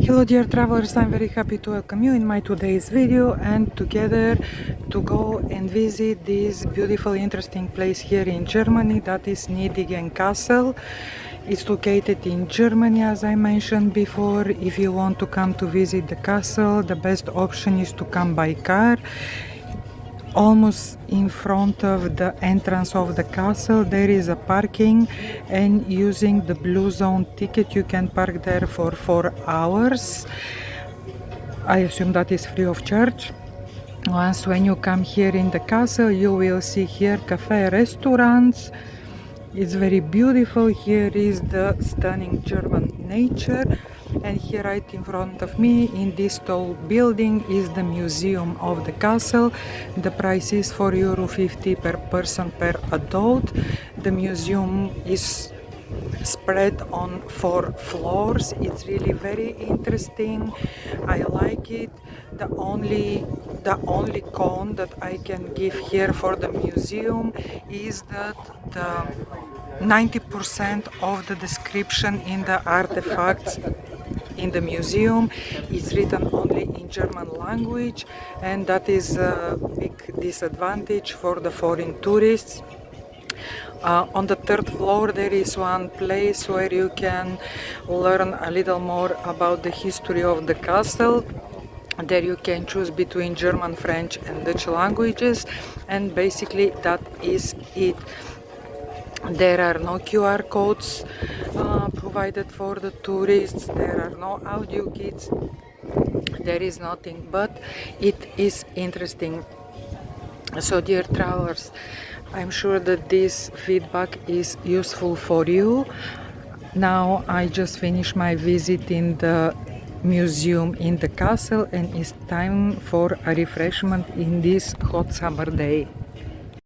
Hello dear travelers, I'm very happy to welcome you in my today's video and together to go and visit this beautiful interesting place here in Germany, that is Nideggen Castle. It's located in Germany, as I mentioned before. If you want to come to visit the castle, the best option is to come by car. Almost in front of the entrance of the castle there is a parking, and using the blue zone ticket you can park there for 4 hours. I assume that is free of charge. Once when you come here in the castle, you will see here cafe restaurants. It's very beautiful. Here is the stunning German nature, and here right in front of me in this tall building is the museum of the castle. The price is €4.50 per person per adult. The museum is spread on 4 floors. It's really very interesting. I like it. The only con that I can give here for the museum is that the 90% of the description in the artifacts in the museum is written only in German language, and that is a big disadvantage for the foreign tourists. On the 3rd floor there is one place where you can learn a little more about the history of the castle. There you can choose between German, French and Dutch languages, and basically that is it. There are no QR codes provided for the tourists, there are no audio guides, there is nothing, but it is interesting. So dear travelers, I'm sure that this feedback is useful for you. Now I just finished my visit in the museum in the castle, and it's time for a refreshment in this hot summer day.